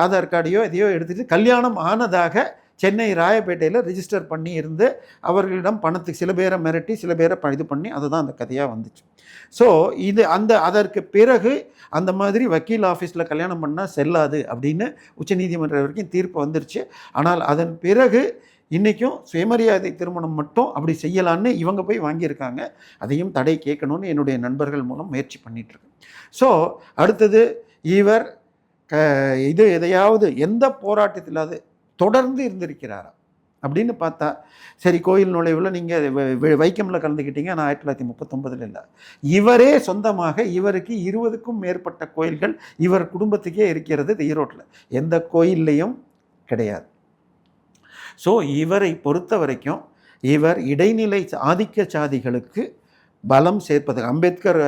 ஆதார் கார்டையோ எதையோ எடுத்துகிட்டு கல்யாணம் ஆனதாக சென்னை ராயப்பேட்டையில் ரிஜிஸ்டர் பண்ணி இருந்து அவர்களிடம் பணத்துக்கு சில பேரை மிரட்டி சில பேரை இது பண்ணி அதுதான் அந்த கதையாக வந்துச்சு. ஸோ இது அதற்கு பிறகு அந்த மாதிரி வக்கீல் ஆஃபீஸில் கல்யாணம் பண்ணால் செல்லாது அப்படின்னு உச்சநீதிமன்றம் வரைக்கும் தீர்ப்பு வந்துருச்சு. ஆனால் அதன் பிறகு இன்றைக்கும் சுயமரியாதை திருமணம் மட்டும் அப்படி செய்யலான்னு இவங்க போய் வாங்கியிருக்காங்க. அதையும் தடை கேட்கணும்னு என்னுடைய நண்பர்கள் மூலம் முயற்சி பண்ணிகிட்ருக்கு. ஸோ அடுத்தது இவர் இது எதையாவது எந்த போராட்டத்தில் அது தொடர்ந்து இருந்திருக்கிறாரா அப்படின்னு பார்த்தா, சரி கோயில் நுழைவில் நீங்கள் வைக்கமில் கலந்துக்கிட்டீங்க, நான் 1939 இல்லை. இவரே சொந்தமாக இவருக்கு 20க்கும் மேற்பட்ட கோயில்கள் இவர் குடும்பத்துக்கே இருக்கிறது ஈரோட்டில், எந்த கோயில்லையும் கிடையாது. ஸோ இவரை பொறுத்த வரைக்கும் இவர் இடைநிலை ஆதிக்க சாதிகளுக்கு பலம் சேர்ப்பது. அம்பேத்கர்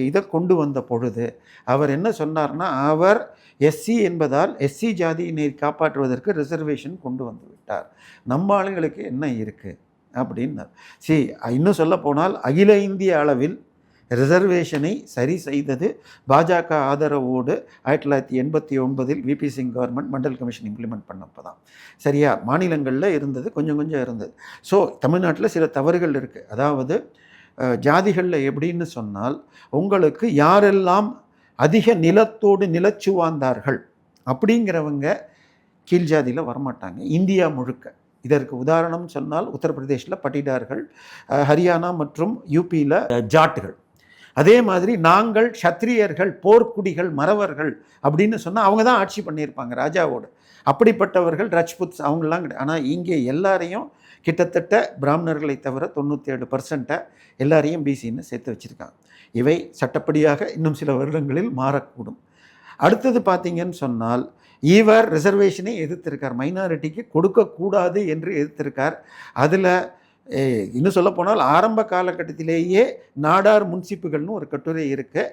இதை கொண்டு வந்த பொழுது அவர் என்ன சொன்னார்னா, அவர் எஸ்சி என்பதால் எஸ்சி ஜாதியினை காப்பாற்றுவதற்கு ரிசர்வேஷன் கொண்டு வந்து விட்டார். நம்ம ஆளுங்களுக்கு என்ன இருக்குது அப்படின்னார். இன்னும் சொல்ல போனால் அகில இந்திய அளவில் ரிசர்வேஷனை சரி செய்தது பாஜக ஆதரவோடு 1989 VP Singh government Mandal commission implement பண்ணப்போ தான். சரியா, மாநிலங்களில் இருந்தது, கொஞ்சம் இருந்தது. ஸோ தமிழ்நாட்டில் சில தவறுகள் இருக்குது. அதாவது ஜாதிகளில் எப்படின்னு சொன்னால், உங்களுக்கு யாரெல்லாம் அதிக நிலத்தோடு நிலச்சுவாந்தார்கள் அப்படிங்கிறவங்க கீழ் ஜாதியில் வரமாட்டாங்க இந்தியா முழுக்க. இதற்கு உதாரணம் சொன்னால் உத்தரப்பிரதேசில் பட்டிடார்கள், ஹரியானா மற்றும் யூபியில் ஜாட்டுகள். அதே மாதிரி நாங்கள் சத்திரியர்கள், போர்க்குடிகள், மறவர்கள் அப்படின்னு சொன்னால் அவங்க தான் ஆட்சி பண்ணியிருப்பாங்க ராஜாவோடு. அப்படிப்பட்டவர்கள் ரஜ்புத்ஸ் அவங்களாம் கிடையாது. ஆனால் இங்கே எல்லாரையும் கிட்டத்தட்ட பிராமணர்களை தவிர 97% எல்லாரையும் பிசின்னு சேர்த்து வச்சுருக்காங்க. இவை சட்டப்படியாக இன்னும் சில வருடங்களில் மாறக்கூடும். அடுத்தது பார்த்தீங்கன்னு சொன்னால், இவர் ரிசர்வேஷனை எதிர்த்திருக்கார், மைனாரிட்டிக்கு கொடுக்கக்கூடாது என்று எதிர்த்திருக்கார். அதில் இன்னும் சொல்லப்போனால் ஆரம்ப காலகட்டத்திலேயே நாடார் முன்சிப்புகள்னு ஒரு கட்டுரை இருக்குது.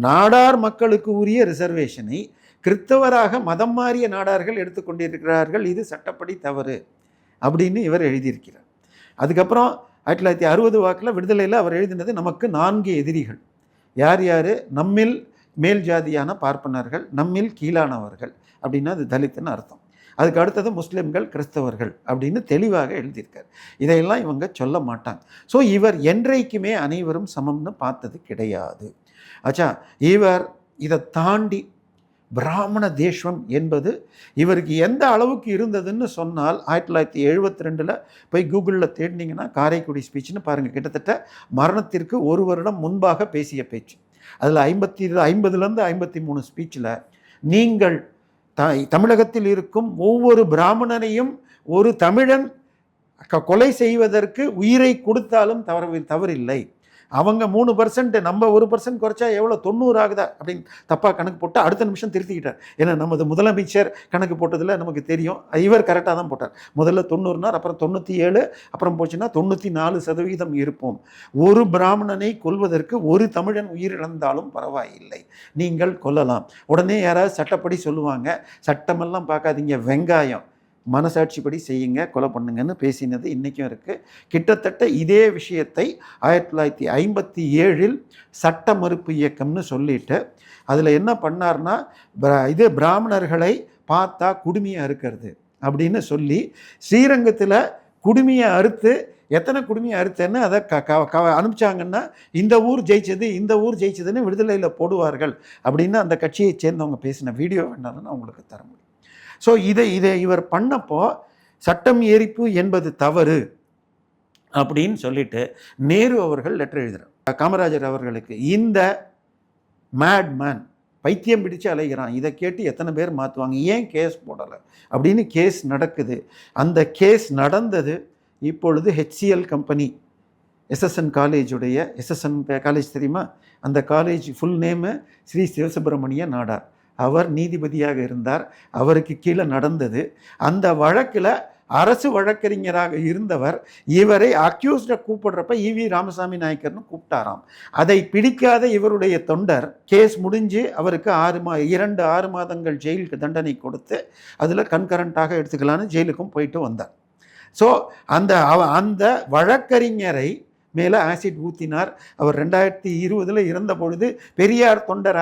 நாடார் மக்களுக்கு உரிய ரிசர்வேஷனை கிறிஸ்தவராக மதம் மாறிய நாடார்கள் எடுத்துக்கொண்டிருக்கிறார்கள், இது சட்டப்படி தவறு அப்படின்னு இவர் எழுதியிருக்கிறார். அதுக்கப்புறம் 1960 வாக்கில் விடுதலையில் அவர் எழுதினது, நமக்கு 4 எதிரிகள். யார் யார்? நம்மில் மேல் ஜாதியான பார்ப்பனர்கள், நம்மில் கீழானவர்கள் அப்படின்னா அது தலித்துன்னு அர்த்தம். அதுக்கு அடுத்தது முஸ்லிம்கள், கிறிஸ்தவர்கள் அப்படின்னு தெளிவாக எழுதியிருக்கார். இதையெல்லாம் இவங்க சொல்ல மாட்டாங்க. ஸோ இவர் என்றைக்குமே அனைவரும் சமம்னு பார்த்தது கிடையாது. ஆச்சா, இவர் இதை தாண்டி பிராமண தேசம் என்பது இவருக்கு எந்த அளவுக்கு இருந்ததுன்னு சொன்னால், 1972 போய் கூகுளில் தேடினீங்கன்னா காரைக்குடி ஸ்பீச்னு பாருங்கள். கிட்டத்தட்ட மரணத்திற்கு 1 வருடம் முன்பாக பேசிய பேச்சு. அதில் 50லேருந்து 53 ஸ்பீச்சில் நீங்கள் தமிழகத்தில் இருக்கும் ஒவ்வொரு பிராமணனையும் ஒரு தமிழன் கொலை செய்வதற்கு உயிரை கொடுத்தாலும் தவறில்லை. அவங்க 3%, நம்ம 1% குறைச்சா எவ்வளோ 90 ஆகுதா அப்படின்னு தப்பாக கணக்கு போட்டால் அடுத்த நிமிஷம் திருத்திக்கிட்டார். ஏன்னா நமது முதலமைச்சர் கணக்கு போட்டதில் நமக்கு தெரியும், இவர் கரெக்டாக தான் போட்டார். முதல்ல 90, அப்புறம் 97, அப்புறம் போச்சுன்னா 94% இருப்போம். ஒரு பிராமணனை கொல்வதற்கு ஒரு தமிழன் உயிரிழந்தாலும் பரவாயில்லை, நீங்கள் கொல்லலாம். உடனே யாராவது சட்டப்படி சொல்லுவாங்க, சட்டமெல்லாம் பார்க்காதீங்க, வெங்காயம், மனசாட்சிப்படி செய்யுங்க, கொலை பண்ணுங்கன்னு பேசினது இன்றைக்கும் இருக்குது. கிட்டத்தட்ட இதே விஷயத்தை 1957 சட்ட மறுப்பு இயக்கம்னு சொல்லிட்டு அதில் என்ன பண்ணார்னா, பிராமணர்களை பார்த்தா குடுமியை அறுக்கிறது அப்படின்னு சொல்லி ஸ்ரீரங்கத்தில் குடுமியை அறுத்து எத்தனை குடுமையை அறுத்தேன்னு அதை அனுப்பிச்சாங்கன்னா இந்த ஊர் ஜெயிச்சதுன்னு விடுதலையில் போடுவார்கள் அப்படின்னு அந்த கட்சியை சேர்ந்தவங்க பேசின வீடியோ வேணாலும் உங்களுக்கு தர முடியும். ஸோ இதை இவர் பண்ணப்போ சட்டம் ஏறிப்பு என்பது தவறு அப்படின்னு சொல்லிட்டு நேரு அவர்கள் லெட்டர் எழுதுகிறார் காமராஜர் அவர்களுக்கு. இந்த மேட்மேன் பைத்தியம் பிடிச்சு அலைகிறான், இதை கேட்டு எத்தனை பேர் மாற்றுவாங்க, ஏன் கேஸ் போடலை அப்படின்னு கேஸ் நடக்குது. அந்த கேஸ் நடந்தது இப்பொழுது HCL கம்பெனி SSN காலேஜுடைய SSN காலேஜ் தெரியுமா, அந்த college full name Shri Sivasubramaniya Nadar. அவர் நீதிபதியாக இருந்தார், அவருக்கு கீழே நடந்தது. அந்த வழக்கில் அரசு வழக்கறிஞராக இருந்தவர் இவரை அக்யூஸ்டை கூப்பிடுறப்ப EV ராமசாமி நாயக்கர்னு கூப்பிட்டாராம். அதை பிடிக்காத இவருடைய தொண்டர் கேஸ் முடிஞ்சு அவருக்கு 6 மாதங்கள் ஜெயிலுக்கு தண்டனை கொடுத்து அதில் கன்கரண்ட்டாக எடுத்துக்கலான்னு ஜெயிலுக்கும் போயிட்டு வந்தார். ஸோ அந்த வழக்கறிஞரை மேலே ஆசிட் ஊற்றினார். அவர் 2020 இறந்த பொழுது பெரியார் தொண்டர்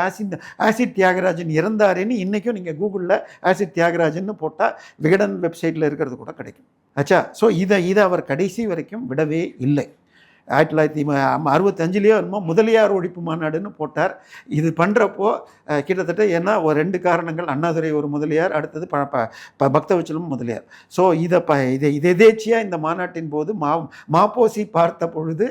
ஆசிட் தியாகராஜன் இறந்தாருன்னு இன்றைக்கும் நீங்கள் கூகுளில் ஆசிட் தியாகராஜன் போட்டால் விகடன் வெப்சைட்டில் இருக்கிறது கூட கிடைக்கும். ஆச்சா. ஸோ இதை அவர் கடைசி வரைக்கும் விடவே இல்லை. 1965 என்னமோ முதலியார் ஒழிப்பு மாநாடுன்னு போட்டார். இது பண்ணுறப்போ கிட்டத்தட்ட ஏன்னா ஒரு 2 காரணங்கள், அண்ணாதுரை ஒரு முதலியார், அடுத்தது பக்தவச்சலம் முதலியார். ஸோ இதை எதேச்சியாக இந்த மாநாட்டின் போது மாப்போசி பார்த்த பொழுது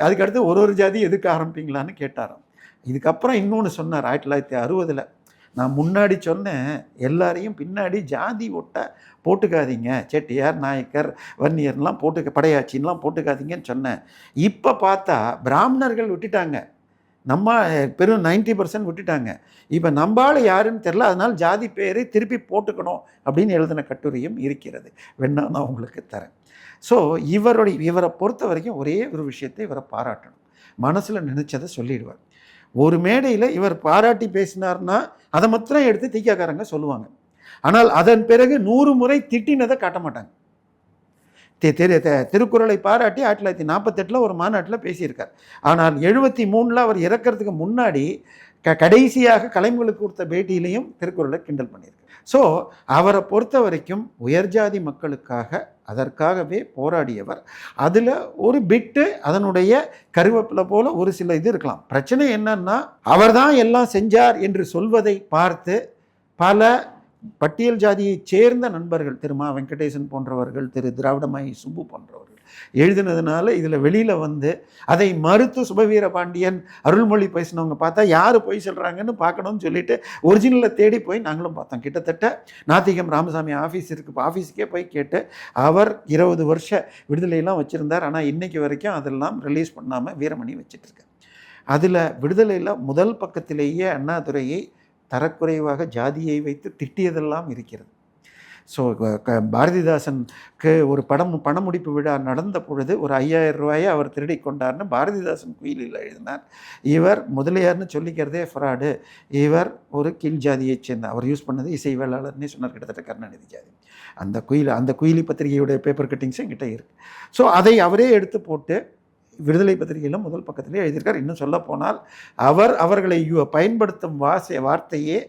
அதுக்கடுத்து ஒரு ஜாதி எதுக்கு ஆரம்பிப்பீங்களான்னு கேட்டாராம். இதுக்கப்புறம் இன்னொன்று சொன்னார் 1960. நான் முன்னாடி சொன்னேன் எல்லாரையும் பின்னாடி ஜாதி ஒட்டை போட்டுக்காதீங்க, செட்டியார் நாயக்கர் வன்னியர்லாம் படையாச்சின்லாம் போட்டுக்காதீங்கன்னு சொன்னேன். இப்போ பார்த்தா பிராமணர்கள் விட்டுட்டாங்க, நம்ம பெரும் 90% விட்டுட்டாங்க. இப்போ நம்பால் யாருன்னு தெரில, அதனால் ஜாதி பேரை திருப்பி போட்டுக்கணும் அப்படின்னு எழுதின கட்டுரையும் இருக்கிறது, வேணா நான் உங்களுக்கு தரேன். ஸோ இவரை பொறுத்த வரைக்கும் ஒரே ஒரு விஷயத்தை இவரை பாராட்டணும், மனசில் நினச்சதை சொல்லிடுவார். ஒரு மேடையில் இவர் பாராட்டி பேசினார்னா அதை மாத்திரம் எடுத்து தீக்காக்காரங்க சொல்லுவாங்க. ஆனால் அதன் பிறகு 100 முறை திட்டினதை காட்ட மாட்டாங்க. திருக்குறளை பாராட்டி 1948 ஒரு மாநாட்டில் பேசியிருக்கார். ஆனால் 73 அவர் இறக்கிறதுக்கு முன்னாடி கடைசியாக கலைஞர்களுக்கு கொடுத்த பேட்டியிலையும் திருக்குறளை கிண்டல் பண்ணியிருக்கார். ஸோ அவரை பொறுத்த வரைக்கும் உயர்ஜாதி மக்களுக்காக அதற்காகவே போராடியவர். அதில் ஒரு பிட்டு அதனுடைய கருவேப்பிலை போல ஒரு சில இது இருக்கலாம். பிரச்சனை என்னன்னா அவர் தான் எல்லாம் செஞ்சார் என்று சொல்வதை பார்த்து பல பட்டியல் ஜாதியை சேர்ந்த நண்பர்கள், திரு மா வெங்கடேசன் போன்றவர்கள், திரு திராவிடமாயி சுப்பு போன்றவர்கள் எழுதினதுனால இதில் வெளியில் வந்து அதை மறுத்து சுபவீர பாண்டியன் அருள்மொழி பேசினவங்க பார்த்தா யார் போய் சொல்கிறாங்கன்னு பார்க்கணும்னு சொல்லிட்டு ஒரிஜினலில் தேடி போய் நாங்களும் பார்த்தோம். கிட்டத்தட்ட நாத்திகம் ராமசாமி ஆஃபீஸுக்கே போய் கேட்டு அவர் 20 வருஷ விடுதலையெல்லாம் வச்சுருந்தார். ஆனால் இன்றைக்கி வரைக்கும் அதெல்லாம் ரிலீஸ் பண்ணாமல் வீரமணி வச்சிட்ருக்கேன். அதில் விடுதலையில் முதல் பக்கத்திலேயே அண்ணாதுரையை தரக்குறைவாக ஜாதியை வைத்து திட்டியதெல்லாம் இருக்கிறது. ஸோ பாரதிதாசனுக்கு ஒரு பணமுடிப்பு விழா நடந்த பொழுது ஒரு 5000 ரூபாயை அவர் திருடி கொண்டார்னு பாரதிதாசன் குயிலில் எழுதினார். இவர் முதலியார்னு சொல்லிக்கிறதே ஃப்ராடு, இவர் ஒரு கீழ் ஜாதியை சேர்ந்த, அவர் யூஸ் பண்ணது இசை வேளாளர்னே சொன்னார், கிட்டத்தட்ட கருணாநிதி ஜாதி. அந்த குயிலி பத்திரிகையுடைய பேப்பர் கட்டிங்ஸும் என்கிட்ட இருக்குது. ஸோ அதை அவரே எடுத்து போட்டு விடுதலை பத்திரிகையில் முதல் பக்கத்திலே எழுதியிருக்கார். இன்னும் சொல்ல போனால் அவர்களை பயன்படுத்தும் வார்த்தையே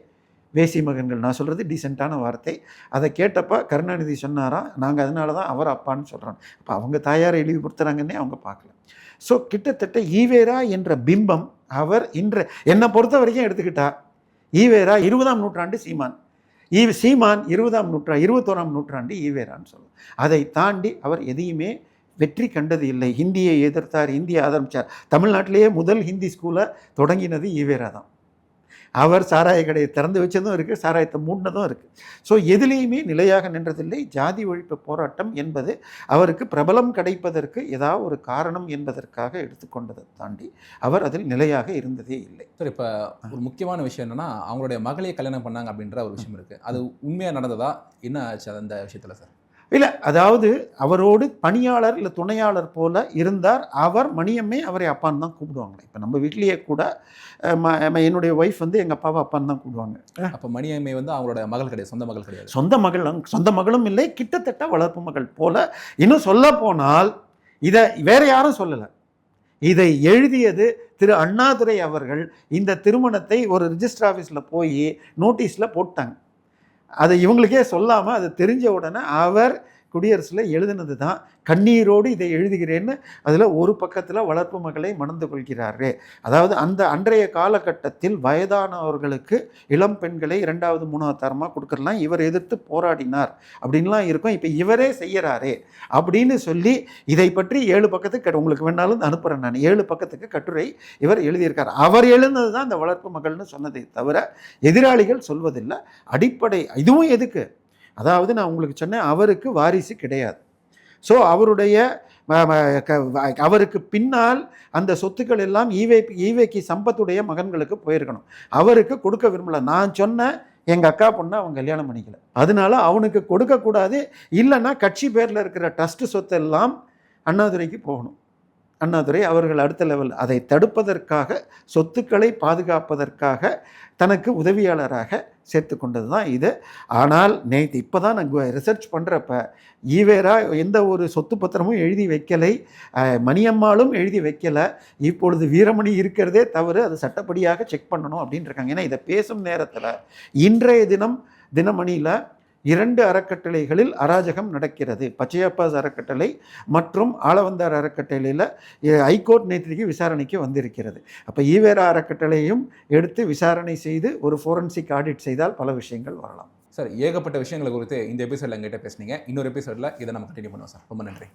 வேசி மகன்கள். நான் சொல்கிறது டீசெண்டான வார்த்தை. அதை கேட்டப்போ கருணாநிதி சொன்னாராம், நாங்கள் அதனால தான் அவர் அப்பான்னு சொல்கிறோம். அப்போ அவங்க தாயாரை இழிவுபடுத்துகிறாங்கன்னே அவங்க பார்க்கல. ஸோ கிட்டத்தட்ட ஈவேரா என்ற பிம்பம் அவர் என்னை பொறுத்த வரைக்கும் எடுத்துக்கிட்டா ஈவேரா 20ஆம் நூற்றாண்டு சீமான், சீமான் 21ஆம் நூற்றாண்டு ஈவேரான்னு சொல்லுவோம். அதை தாண்டி அவர் எதையுமே வெற்றி கண்டது இல்லை. ஹிந்தியை எதிர்த்தார், ஹிந்தியை ஆரம்பித்தார். தமிழ்நாட்டிலேயே முதல் ஹிந்தி ஸ்கூலை தொடங்கினது ஈவேரா தான். அவர் சாராய கடையை திறந்து வச்சதும் இருக்குது, சாராயத்தை மூடினதும் இருக்குது. ஸோ எதுலேயுமே நிலையாக நின்றதில்லை. ஜாதி ஒழிப்பு போராட்டம் என்பது அவருக்கு பிரபலம் கிடைப்பதற்கு ஏதாவது ஒரு காரணம் என்பதற்காக எடுத்துக்கொண்டதை தாண்டி அவர் அதில் நிலையாக இருந்ததே இல்லை. சார், இப்போ ஒரு முக்கியமான விஷயம் என்னென்னா அவங்களுடைய மகளையை கல்யாணம் பண்ணாங்க அப்படின்ற ஒரு விஷயம் இருக்குது. அது உண்மையாக நடந்ததா, என்ன ஆச்சு அந்த விஷயத்தில் சார்? இல்லை, அதாவது அவரோடு பணியாளர் இல்லை துணையாளர் போல இருந்தார். அவர் மணியம்மை அவரை அப்பான்னு தான் கூப்பிடுவாங்க. இப்போ நம்ம வீட்லேயே கூட என்னுடைய ஒய்ஃப் வந்து எங்கள் அப்பாவை அப்பான்னு தான் கூப்பிடுவாங்க. அப்போ மணியம்மை வந்து அவங்களோட மகள் கிடையாது, சொந்த மகள் கிடையாது. சொந்த மகளும் இல்லை, கிட்டத்தட்ட வளர்ப்பு மகள் போல. இன்னும் சொல்ல போனால் இதை வேற யாரும் சொல்லலை. இதை எழுதியது திரு அண்ணாதுரை அவர்கள். இந்த திருமணத்தை ஒரு ரிஜிஸ்டர் ஆஃபீஸில் போய் நோட்டீஸில் போட்டாங்க. அதை இவங்களுக்கே சொல்லாமல் அது தெரிஞ்ச உடனே அவர் குடியரசில் எழுதினது தான், கண்ணீரோடு இதை எழுதுகிறேன்னு அதில் ஒரு பக்கத்தில் வளர்ப்பு மகளை மணந்து கொள்கிறாரே. அதாவது அந்த அன்றைய காலகட்டத்தில் வயதானவர்களுக்கு இளம் பெண்களை 2வது 3வது தரமாக கொடுக்கறலாம், இவர் எதிர்த்து போராடினார் அப்படின்லாம் இருக்கும். இப்போ இவரே செய்யறாரே அப்படின்னு சொல்லி இதை பற்றி 7 பக்கத்துக்கு உங்களுக்கு வேணாலும் அனுப்புகிறேன் நான், 7 பக்கத்துக்கு கட்டுரை இவர் எழுதியிருக்கார். அவர் எழுந்தது தான் இந்த வளர்ப்பு மகள்னு சொன்னதை தவிர எதிராளிகள் சொல்வதில்லை. அடிப்படை இதுவும் எதுக்கு, அதாவது நான் உங்களுக்கு சொன்னேன், அவருக்கு வாரிசு கிடையாது. ஸோ அவருக்கு பின்னால் அந்த சொத்துக்கள் எல்லாம் ஈவேக்கு சம்பத்துடைய மகன்களுக்கு போயிருக்கணும். அவருக்கு கொடுக்க விரும்பல. நான் சொன்ன எங்கள் அக்கா பொண்ணை அவன் கல்யாணம் பண்ணிக்கல, அதனால அவனுக்கு கொடுக்கக்கூடாது. இல்லைன்னா கட்சி பேரில் இருக்கிற ட்ரஸ்ட் சொத்தெல்லாம் அண்ணாதுரைக்கு போகணும். அண்ணாதுரை அவர்கள் அடுத்த லெவல் அதை தடுப்பதற்காக, சொத்துக்களை பாதுகாப்பதற்காக தனக்கு உதவியாளராக சேர்த்து கொண்டது தான் இது. ஆனால் நேற்று இப்போ தான் நான் ரிசர்ச் பண்ணுறப்ப ஈவேரா எந்த ஒரு சொத்து பத்திரமும் எழுதி வைக்கலை, மணியம்மாளும் எழுதி வைக்கலை. இப்பொழுது வீரமணி இருக்கிறதே தவறு, அது சட்டப்படியாக செக் பண்ணணும் அப்படின்னு இருக்காங்க. ஏன்னா இதை பேசும் நேரத்தில் இன்றைய தினம் தினமணியில் 2 அறக்கட்டளைகளில் அராஜகம் நடக்கிறது. பச்சையப்பாஸ் அறக்கட்டளை மற்றும் ஆளவந்தார் அறக்கட்டளையில் ஹைகோர்ட் நேற்றைக்கு விசாரணைக்கு வந்திருக்கிறது. அப்போ ஈவேரா அறக்கட்டளையும் எடுத்து விசாரணை செய்து ஒரு ஃபோரன்சிக் ஆடிட் செய்தால் பல விஷயங்கள் வரலாம். சார், ஏகப்பட்ட விஷயங்களை குறித்து இந்த எபிசோடில் எங்கிட்ட பேசுனீங்க. இன்னொரு எபிசோடில் இதை நம்ம கண்டினியூ பண்ணுவோம் சார். ரொம்ப நன்றி.